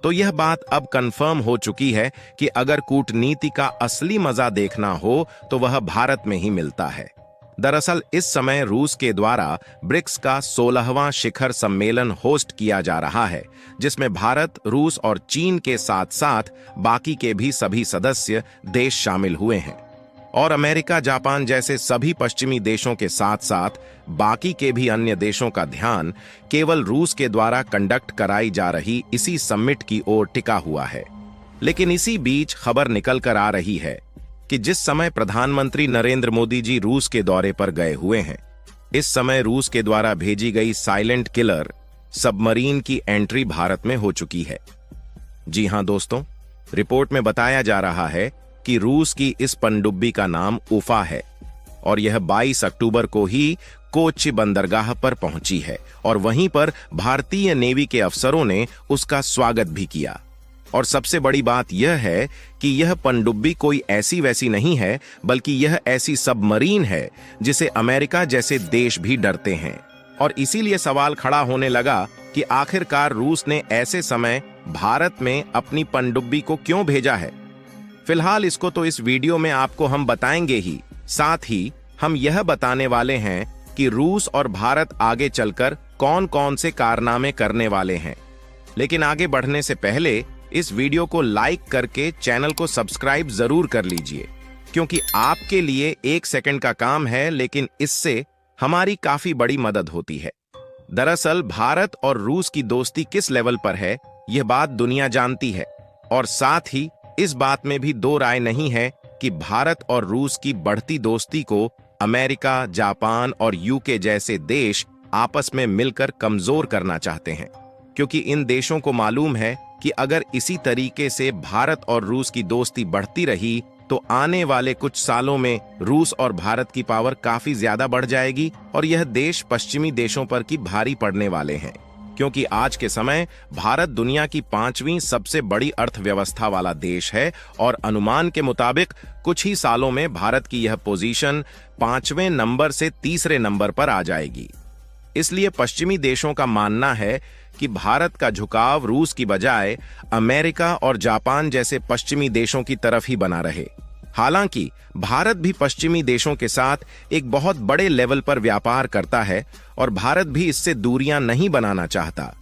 तो यह बात अब कंफर्म हो चुकी है कि अगर कूटनीति का असली मजा देखना हो तो वह भारत में ही मिलता है। दरअसल इस समय रूस के द्वारा ब्रिक्स का 16वां शिखर सम्मेलन होस्ट किया जा रहा है, जिसमें भारत, रूस और चीन के साथ साथ बाकी के भी सभी सदस्य देश शामिल हुए हैं। और अमेरिका, जापान जैसे सभी पश्चिमी देशों के साथ साथ बाकी के भी अन्य देशों का ध्यान केवल रूस के द्वारा कंडक्ट कराई जा रही इसी समिट की ओर टिका हुआ है। लेकिन इसी बीच खबर निकल कर आ रही है कि जिस समय प्रधानमंत्री नरेंद्र मोदी जी रूस के दौरे पर गए हुए हैं, इस समय रूस के द्वारा भेजी गई साइलेंट किलर सबमरीन की एंट्री भारत में हो चुकी है। जी हां दोस्तों, रिपोर्ट में बताया जा रहा है कि रूस की इस पनडुब्बी का नाम उफा है और यह 22 अक्टूबर को ही कोच्चि बंदरगाह पर पहुंची है और वहीं पर भारतीय नेवी के अफसरों ने उसका स्वागत भी किया। और सबसे बड़ी बात यह है कि यह पनडुब्बी कोई ऐसी वैसी नहीं है, बल्कि यह ऐसी सबमरीन है जिसे अमेरिका जैसे देश भी डरते हैं। और इसीलिए सवाल खड़ा होने लगा कि आखिरकार रूस ने ऐसे समय भारत में अपनी पनडुब्बी को क्यों भेजा है। फिलहाल इसको तो इस वीडियो में आपको हम बताएंगे ही, साथ ही हम यह बताने वाले हैं कि रूस और भारत आगे चलकर कौन कौन से कारनामे करने वाले हैं। लेकिन आगे बढ़ने से पहले इस वीडियो को लाइक करके चैनल को सब्सक्राइब जरूर कर लीजिए, क्योंकि आपके लिए 1 सेकंड का काम है, लेकिन इससे हमारी काफी बड़ी मदद होती है। दरअसल भारत और रूस की दोस्ती किस लेवल पर है, यह बात दुनिया जानती है। और साथ ही इस बात में भी दो राय नहीं है कि भारत और रूस की बढ़ती दोस्ती को अमेरिका, जापान और यूके जैसे देश आपस में मिलकर कमजोर करना चाहते हैं, क्योंकि इन देशों को मालूम है कि अगर इसी तरीके से भारत और रूस की दोस्ती बढ़ती रही तो आने वाले कुछ सालों में रूस और भारत की पावर काफी ज्यादा बढ़ जाएगी और यह देश पश्चिमी देशों पर की भारी पड़ने वाले हैं। क्योंकि आज के समय भारत दुनिया की 5वीं सबसे बड़ी अर्थव्यवस्था वाला देश है और अनुमान के मुताबिक कुछ ही सालों में भारत की यह पोजीशन 5वें नंबर से 3रे नंबर पर आ जाएगी। इसलिए पश्चिमी देशों का मानना है कि भारत का झुकाव रूस की बजाय अमेरिका और जापान जैसे पश्चिमी देशों की तरफ ही बना रहे। हालांकि भारत भी पश्चिमी देशों के साथ एक बहुत बड़े लेवल पर व्यापार करता है और भारत भी इससे दूरियां नहीं बनाना चाहता।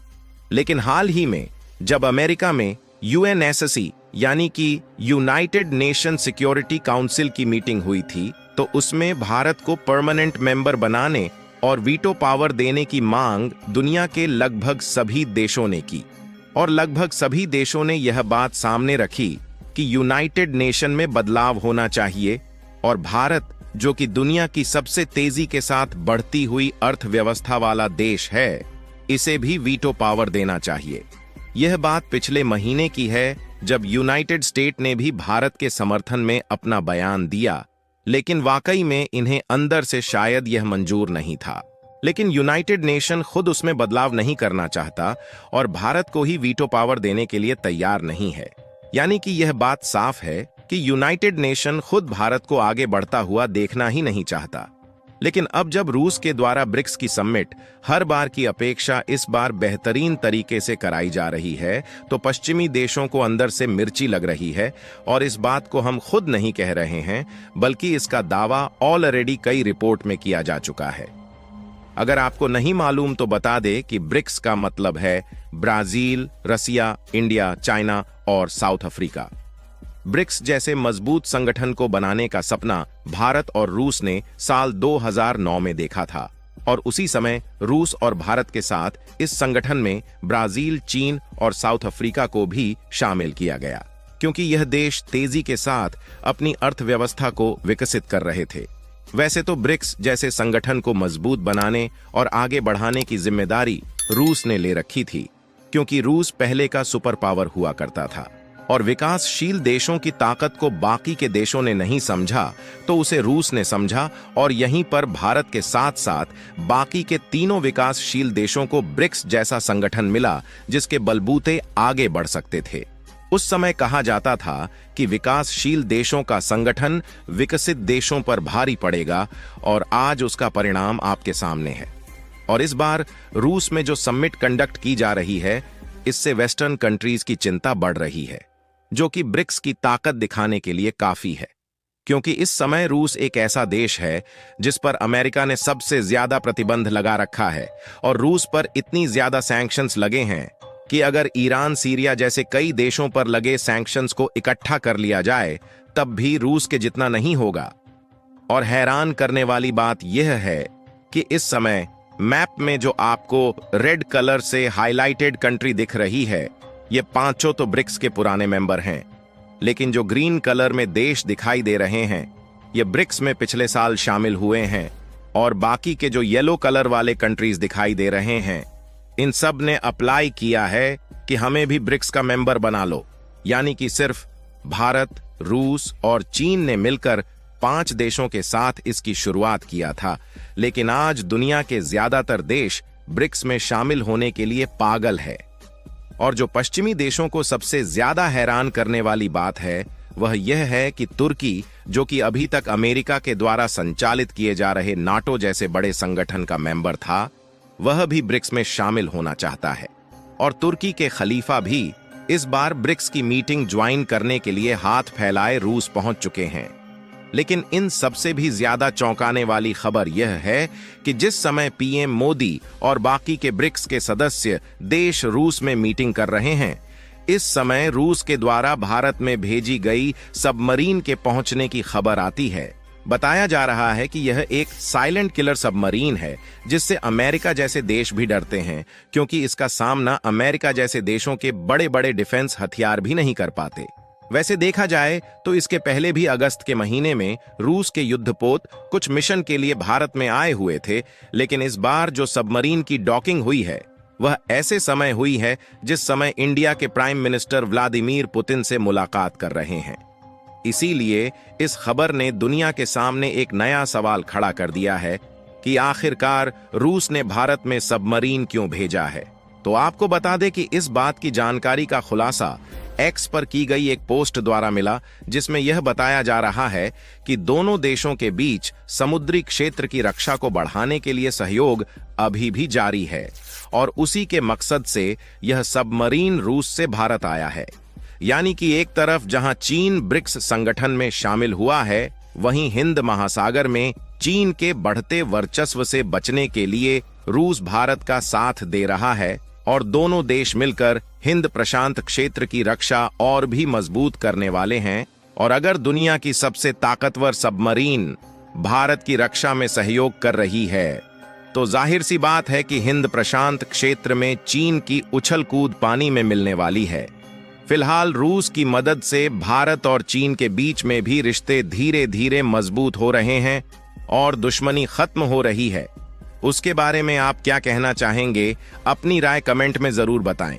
लेकिन हाल ही में जब अमेरिका में यूएनएससी यानी कि यूनाइटेड नेशन सिक्योरिटी काउंसिल की मीटिंग हुई थी, तो उसमें भारत को परमानेंट मेंबर बनाने और वीटो पावर देने की मांग दुनिया के लगभग सभी देशों ने की। और लगभग सभी देशों ने यह बात सामने रखी कि यूनाइटेड नेशन में बदलाव होना चाहिए और भारत, जो कि दुनिया की सबसे तेजी के साथ बढ़ती हुई अर्थव्यवस्था वाला देश है, इसे भी वीटो पावर देना चाहिए। यह बात पिछले महीने की है, जब यूनाइटेड स्टेट ने भी भारत के समर्थन में अपना बयान दिया, लेकिन वाकई में इन्हें अंदर से शायद यह मंजूर नहीं था। लेकिन यूनाइटेड नेशन खुद उसमें बदलाव नहीं करना चाहता और भारत को ही वीटो पावर देने के लिए तैयार नहीं है। यानी कि यह बात साफ है कि यूनाइटेड नेशन खुद भारत को आगे बढ़ता हुआ देखना ही नहीं चाहता। लेकिन अब जब रूस के द्वारा ब्रिक्स की समिट हर बार की अपेक्षा इस बार बेहतरीन तरीके से कराई जा रही है, तो पश्चिमी देशों को अंदर से मिर्ची लग रही है। और इस बात को हम खुद नहीं कह रहे हैं, बल्कि इसका दावा ऑलरेडी कई रिपोर्ट में किया जा चुका है। अगर आपको नहीं मालूम तो बता दे कि ब्रिक्स का मतलब है ब्राजील, रसिया, इंडिया, चाइना और साउथ अफ्रीका। ब्रिक्स जैसे मजबूत संगठन को बनाने का सपना भारत और रूस ने साल 2009 में देखा था और उसी समय रूस और भारत के साथ इस संगठन में ब्राजील, चीन और साउथ अफ्रीका को भी शामिल किया गया, क्योंकि यह देश तेजी के साथ अपनी अर्थव्यवस्था को विकसित कर रहे थे। वैसे तो ब्रिक्स जैसे संगठन को मजबूत बनाने और आगे बढ़ाने की जिम्मेदारी रूस ने ले रखी थी, क्योंकि रूस पहले का सुपर पावर हुआ करता था और विकासशील देशों की ताकत को बाकी के देशों ने नहीं समझा, तो उसे रूस ने समझा और यहीं पर भारत के साथ साथ बाकी के तीनों विकासशील देशों को ब्रिक्स जैसा संगठन मिला, जिसके बलबूते आगे बढ़ सकते थे। उस समय कहा जाता था कि विकासशील देशों का संगठन विकसित देशों पर भारी पड़ेगा और आज उसका परिणाम आपके सामने है। और इस बार रूस में जो समिट कंडक्ट की जा रही है, इससे वेस्टर्न कंट्रीज की चिंता बढ़ रही है, जो कि ब्रिक्स की ताकत दिखाने के लिए काफी है, क्योंकि इस समय रूस एक ऐसा देश है जिस पर अमेरिका ने सबसे ज्यादा प्रतिबंध लगा रखा है, और रूस पर इतनी ज्यादा सैंक्शंस लगे हैं कि अगर ईरान, सीरिया जैसे कई देशों पर लगे सैंक्शंस को इकट्ठा कर लिया जाए तब भी रूस के जितना नहीं होगा। और हैरान करने वाली बात यह है कि इस समय मैप में जो आपको रेड कलर से हाईलाइटेड कंट्री दिख रही है, ये पांचों तो ब्रिक्स के पुराने मेंबर हैं, लेकिन जो ग्रीन कलर में देश दिखाई दे रहे हैं ये ब्रिक्स में पिछले साल शामिल हुए हैं, और बाकी के जो येलो कलर वाले कंट्रीज दिखाई दे रहे हैं इन सब ने अप्लाई किया है कि हमें भी ब्रिक्स का मेंबर बना लो। यानी कि सिर्फ भारत, रूस और चीन ने मिलकर 5 देशों के साथ इसकी शुरुआत किया था, लेकिन आज दुनिया के ज्यादातर देश ब्रिक्स में शामिल होने के लिए पागल है। और जो पश्चिमी देशों को सबसे ज्यादा हैरान करने वाली बात है वह यह है कि तुर्की, जो कि अभी तक अमेरिका के द्वारा संचालित किए जा रहे नाटो जैसे बड़े संगठन का मेंबर था, वह भी ब्रिक्स में शामिल होना चाहता है। और तुर्की के खलीफा भी इस बार ब्रिक्स की मीटिंग ज्वाइन करने के लिए हाथ फैलाए रूस पहुंच चुके हैं। लेकिन इन सबसे भी ज्यादा चौंकाने वाली खबर यह है कि जिस समय पीएम मोदी और बाकी के ब्रिक्स के सदस्य देश रूस में मीटिंग कर रहे हैं, इस समय रूस के द्वारा भारत में भेजी गई सबमरीन के पहुंचने की खबर आती है। बताया जा रहा है कि यह एक साइलेंट किलर सबमरीन है जिससे अमेरिका जैसे देश भी डरते हैं, क्योंकि इसका सामना अमेरिका जैसे देशों के बड़े बड़े डिफेंस हथियार भी नहीं कर पाते। वैसे देखा जाए तो इसके पहले भी अगस्त के महीने में रूस के युद्धपोत कुछ मिशन के लिए भारत में आए हुए थे, लेकिन इस बार जो सबमरीन की डॉकिंग हुई है वह ऐसे समय हुई है जिस समय इंडिया के प्राइम मिनिस्टर व्लादिमीर पुतिन से मुलाकात कर रहे हैं। इसीलिए इस खबर ने दुनिया के सामने एक नया सवाल खड़ा कर दिया है कि आखिरकार रूस ने भारत में सबमरीन क्यों भेजा है। तो आपको बता दें कि इस बात की जानकारी का खुलासा एक्स पर की गई एक पोस्ट द्वारा मिला, जिसमें यह बताया जा रहा है कि दोनों देशों के बीच समुद्री क्षेत्र की रक्षा को बढ़ाने के लिए सहयोग अभी भी जारी है, और उसी के मकसद से यह सबमरीन रूस से भारत आया है। यानी कि एक तरफ जहां चीन ब्रिक्स संगठन में शामिल हुआ है, वहीं हिंद महासागर में चीन के बढ़ते वर्चस्व से बचने के लिए रूस भारत का साथ दे रहा है, और दोनों देश मिलकर हिंद प्रशांत क्षेत्र की रक्षा और भी मजबूत करने वाले हैं। और अगर दुनिया की सबसे ताकतवर सबमरीन भारत की रक्षा में सहयोग कर रही है, तो जाहिर सी बात है कि हिंद प्रशांत क्षेत्र में चीन की उछल कूद पानी में मिलने वाली है। फिलहाल रूस की मदद से भारत और चीन के बीच में भी रिश्ते धीरे धीरे मजबूत हो रहे हैं और दुश्मनी खत्म हो रही है। उसके बारे में आप क्या कहना चाहेंगे? अपनी राय कमेंट में जरूर बताएं,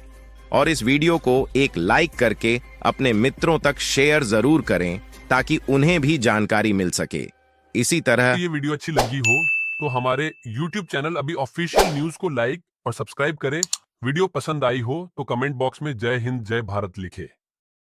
और इस वीडियो को एक लाइक करके अपने मित्रों तक शेयर जरूर करें ताकि उन्हें भी जानकारी मिल सके। इसी तरह ये वीडियो अच्छी लगी हो तो हमारे YouTube चैनल अभी ऑफिशियल न्यूज को लाइक और सब्सक्राइब करें। वीडियो पसंद आई हो तो कमेंट बॉक्स में जय हिंद जय भारत लिखें।